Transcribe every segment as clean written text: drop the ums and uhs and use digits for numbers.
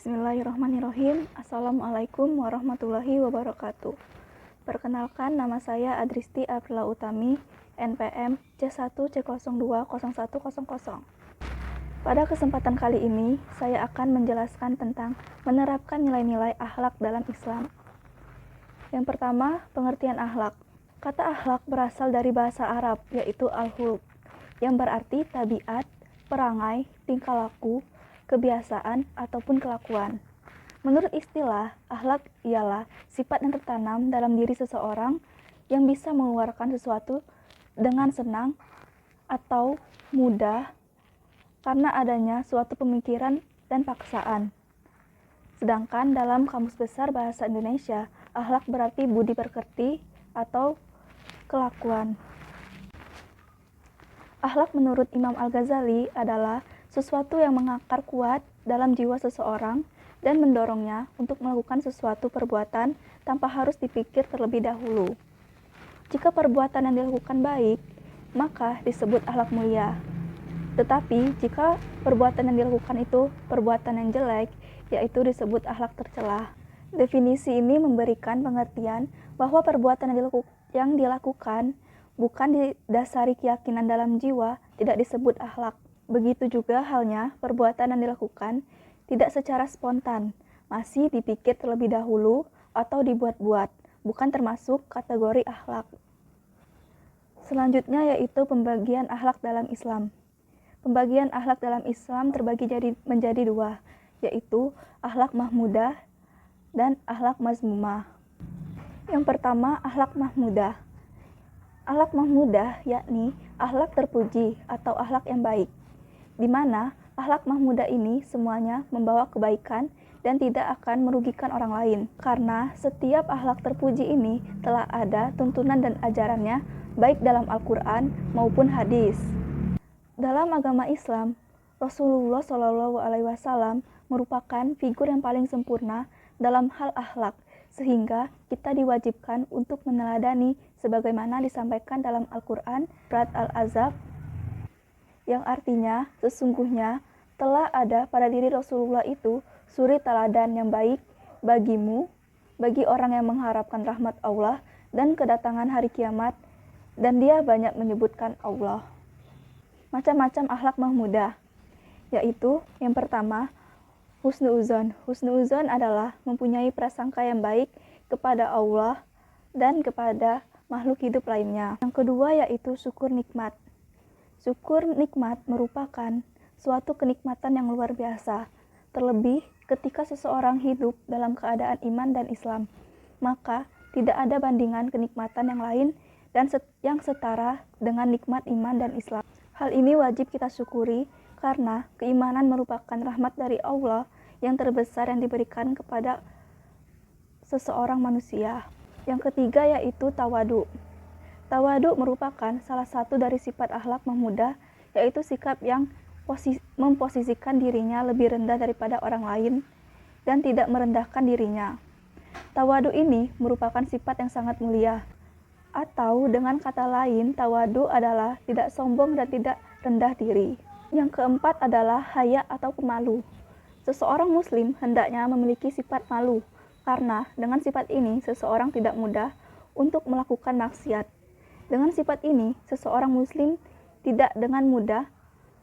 Bismillahirrahmanirrahim. Assalamualaikum warahmatullahi wabarakatuh. Perkenalkan, nama saya Adristi Aprila Utami, NPM C1C020100. Pada kesempatan kali ini, saya akan menjelaskan tentang menerapkan nilai-nilai akhlak dalam Islam. Yang pertama, pengertian akhlak. Kata akhlak berasal dari bahasa Arab, yaitu al-khuluq, yang berarti tabiat, perangai, tingkah laku, kebiasaan, ataupun kelakuan. Menurut istilah, akhlak ialah sifat yang tertanam dalam diri seseorang yang bisa mengeluarkan sesuatu dengan senang atau mudah karena adanya suatu pemikiran dan paksaan. Sedangkan dalam Kamus Besar Bahasa Indonesia, akhlak berarti budi pekerti atau kelakuan. Akhlak menurut Imam Al-Ghazali adalah sesuatu yang mengakar kuat dalam jiwa seseorang dan mendorongnya untuk melakukan sesuatu perbuatan tanpa harus dipikir terlebih dahulu. Jika perbuatan yang dilakukan baik, maka disebut akhlak mulia. Tetapi jika perbuatan yang dilakukan itu perbuatan yang jelek, yaitu disebut akhlak tercela. Definisi ini memberikan pengertian bahwa perbuatan yang dilakukan bukan didasari keyakinan dalam jiwa tidak disebut akhlak. Begitu juga halnya perbuatan yang dilakukan tidak secara spontan, masih dipikir terlebih dahulu atau dibuat-buat, bukan termasuk kategori akhlak. Selanjutnya yaitu pembagian akhlak dalam Islam. Pembagian akhlak dalam Islam terbagi menjadi dua, yaitu akhlak mahmudah dan akhlak mazmumah. Yang pertama, akhlak mahmudah. Akhlak mahmudah yakni akhlak terpuji atau akhlak yang baik, di mana akhlak mahmudah ini semuanya membawa kebaikan dan tidak akan merugikan orang lain, karena setiap akhlak terpuji ini telah ada tuntunan dan ajarannya baik dalam Al-Quran maupun hadis. Dalam agama Islam, Rasulullah SAW merupakan figur yang paling sempurna dalam hal akhlak, sehingga kita diwajibkan untuk meneladani sebagaimana disampaikan dalam Al-Quran surat Al-Ahzab, yang artinya sesungguhnya telah ada pada diri Rasulullah itu suri teladan yang baik bagimu, bagi orang yang mengharapkan rahmat Allah dan kedatangan hari kiamat, dan dia banyak menyebutkan Allah. Macam-macam akhlak mahmudah, yaitu yang pertama, husnuuzon. Husnuuzon adalah mempunyai prasangka yang baik kepada Allah dan kepada makhluk hidup lainnya. Yang kedua yaitu syukur nikmat. Syukur nikmat merupakan suatu kenikmatan yang luar biasa, terlebih ketika seseorang hidup dalam keadaan iman dan Islam, maka tidak ada bandingan kenikmatan yang lain dan yang setara dengan nikmat iman dan Islam. Hal ini wajib kita syukuri karena keimanan merupakan rahmat dari Allah yang terbesar yang diberikan kepada seseorang manusia. Yang ketiga yaitu tawadu. Tawadu merupakan salah satu dari sifat akhlak mahmudah, yaitu sikap yang memposisikan dirinya lebih rendah daripada orang lain dan tidak merendahkan dirinya. Tawadu ini merupakan sifat yang sangat mulia. Atau dengan kata lain, tawadu adalah tidak sombong dan tidak rendah diri. Yang keempat adalah haya atau pemalu. Seseorang muslim hendaknya memiliki sifat malu, karena dengan sifat ini seseorang tidak mudah untuk melakukan maksiat. Dengan sifat ini, seseorang muslim tidak dengan mudah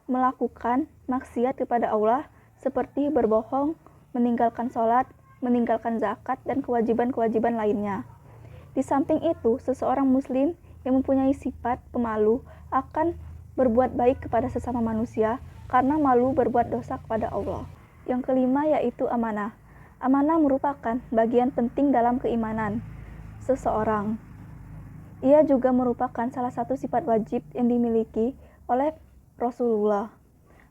melakukan maksiat kepada Allah seperti berbohong, meninggalkan sholat, meninggalkan zakat, dan kewajiban-kewajiban lainnya. Di samping itu, seseorang muslim yang mempunyai sifat pemalu akan berbuat baik kepada sesama manusia karena malu berbuat dosa kepada Allah. Yang kelima yaitu amanah. Amanah merupakan bagian penting dalam keimanan seseorang. Ia juga merupakan salah satu sifat wajib yang dimiliki oleh Rasulullah.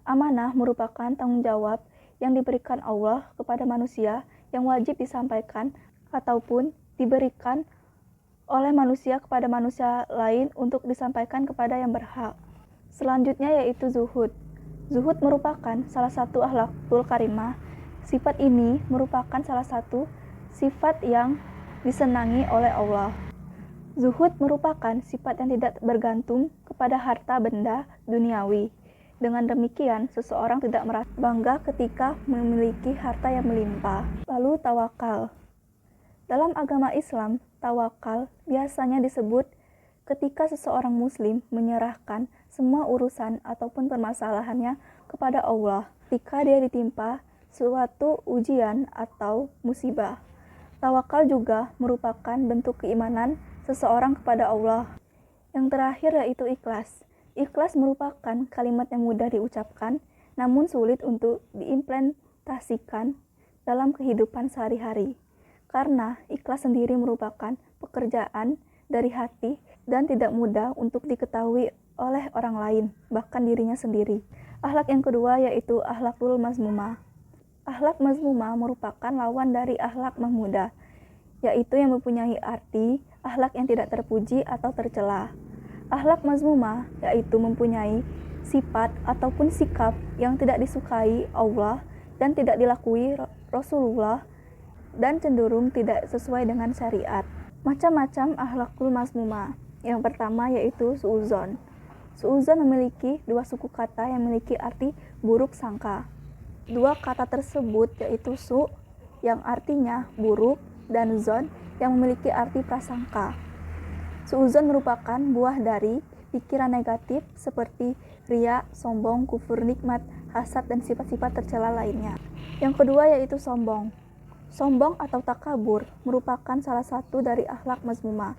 Amanah merupakan tanggung jawab yang diberikan Allah kepada manusia yang wajib disampaikan ataupun diberikan oleh manusia kepada manusia lain untuk disampaikan kepada yang berhak. Selanjutnya yaitu zuhud. Zuhud merupakan salah satu akhlakul karimah. Sifat ini merupakan salah satu sifat yang disenangi oleh Allah. Zuhud merupakan sifat yang tidak bergantung kepada harta benda duniawi. Dengan demikian, seseorang tidak merasa bangga ketika memiliki harta yang melimpah. Lalu tawakal. Dalam agama Islam, tawakal biasanya disebut ketika seseorang muslim menyerahkan semua urusan ataupun permasalahannya kepada Allah ketika dia ditimpa suatu ujian atau musibah. Tawakal juga merupakan bentuk keimanan seseorang kepada Allah. Yang terakhir yaitu ikhlas. Ikhlas merupakan kalimat yang mudah diucapkan, namun sulit untuk diimplementasikan dalam kehidupan sehari-hari. Karena ikhlas sendiri merupakan pekerjaan dari hati dan tidak mudah untuk diketahui oleh orang lain, bahkan dirinya sendiri. Akhlak yang kedua yaitu akhlakul mazmumah. Akhlak mazmumah merupakan lawan dari akhlak mahmudah, yaitu yang mempunyai arti akhlak yang tidak terpuji atau tercela. Akhlak mazmumah yaitu mempunyai sifat ataupun sikap yang tidak disukai Allah dan tidak dilakui Rasulullah dan cenderung tidak sesuai dengan syariat. Macam-macam akhlakul mazmumah. Yang pertama yaitu suudzon. Suudzon memiliki dua suku kata yang memiliki arti buruk sangka. Dua kata tersebut yaitu su yang artinya buruk dan zon yang memiliki arti prasangka. Suudzon merupakan buah dari pikiran negatif seperti ria, sombong, kufur nikmat, hasad, dan sifat-sifat tercela lainnya. Yang kedua yaitu sombong. Sombong atau takabur merupakan salah satu dari akhlak mazmumah.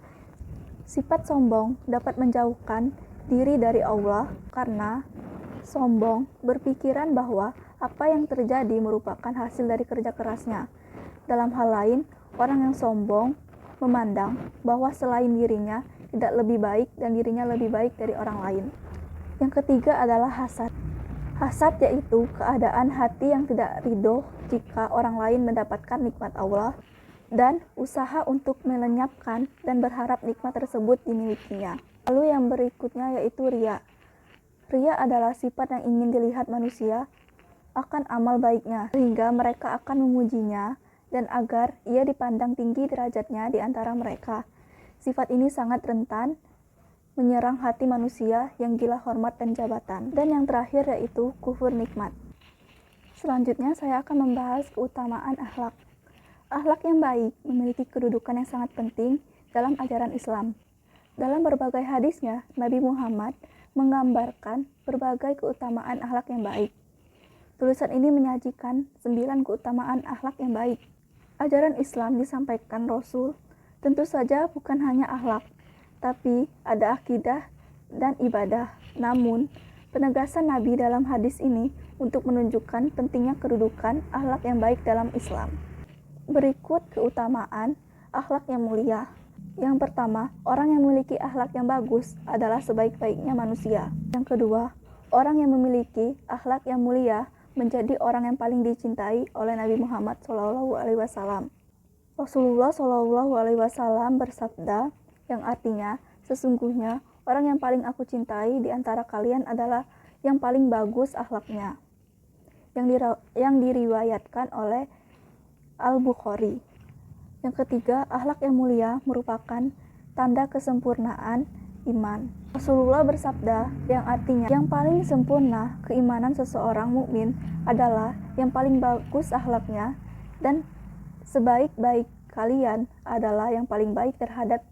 Sifat sombong dapat menjauhkan diri dari Allah karena sombong berpikiran bahwa apa yang terjadi merupakan hasil dari kerja kerasnya. Dalam hal lain, orang yang sombong memandang bahwa selain dirinya tidak lebih baik dan dirinya lebih baik dari orang lain. Yang ketiga adalah hasad. Hasad yaitu keadaan hati yang tidak ridho jika orang lain mendapatkan nikmat Allah dan usaha untuk melenyapkan dan berharap nikmat tersebut dimilikinya. Lalu yang berikutnya yaitu ria. Ria adalah sifat yang ingin dilihat manusia akan amal baiknya sehingga mereka akan memujinya dan agar ia dipandang tinggi derajatnya di antara mereka. Sifat ini sangat rentan menyerang hati manusia yang gila hormat dan jabatan. Dan yang terakhir yaitu kufur nikmat. Selanjutnya saya akan membahas keutamaan akhlak. Akhlak yang baik memiliki kedudukan yang sangat penting dalam ajaran Islam. Dalam berbagai hadisnya, Nabi Muhammad menggambarkan berbagai keutamaan akhlak yang baik. Tulisan ini menyajikan 9 keutamaan akhlak yang baik. Ajaran Islam disampaikan Rasul tentu saja bukan hanya akhlak, tapi ada akidah dan ibadah. Namun, penegasan Nabi dalam hadis ini untuk menunjukkan pentingnya kedudukan akhlak yang baik dalam Islam. Berikut keutamaan akhlak yang mulia. Yang pertama, orang yang memiliki akhlak yang bagus adalah sebaik-baiknya manusia. Yang kedua, orang yang memiliki akhlak yang mulia menjadi orang yang paling dicintai oleh Nabi Muhammad SAW. Rasulullah SAW bersabda yang artinya, sesungguhnya orang yang paling aku cintai di antara kalian adalah yang paling bagus akhlaknya. Yang diriwayatkan oleh Al-Bukhari. Yang ketiga, akhlak yang mulia merupakan tanda kesempurnaan iman. Rasulullah bersabda yang artinya yang paling sempurna keimanan seseorang mukmin adalah yang paling bagus akhlaknya dan sebaik-baik kalian adalah yang paling baik terhadap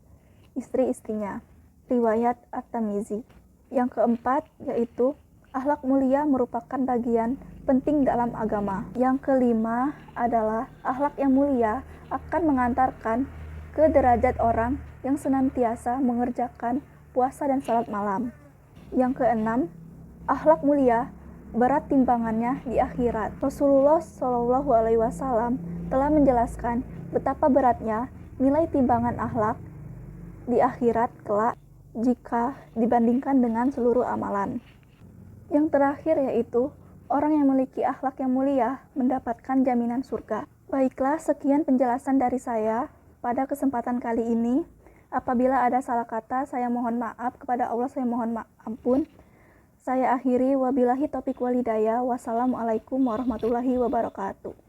istri-istrinya. Riwayat At-Tirmizi. Yang keempat yaitu akhlak mulia merupakan bagian penting dalam agama. Yang kelima adalah akhlak yang mulia akan mengantarkan ke derajat orang yang senantiasa mengerjakan puasa dan salat malam. Yang keenam, akhlak mulia berat timbangannya di akhirat. Rasulullah SAW telah menjelaskan betapa beratnya nilai timbangan akhlak di akhirat kelak jika dibandingkan dengan seluruh amalan. Yang terakhir yaitu orang yang memiliki akhlak yang mulia mendapatkan jaminan surga. Baiklah, sekian penjelasan dari saya pada kesempatan kali ini. Apabila ada salah kata, saya mohon maaf. Kepada Allah saya mohon ampun. Saya akhiri, wabillahi taufiq wal hidayah. Wassalamualaikum warahmatullahi wabarakatuh.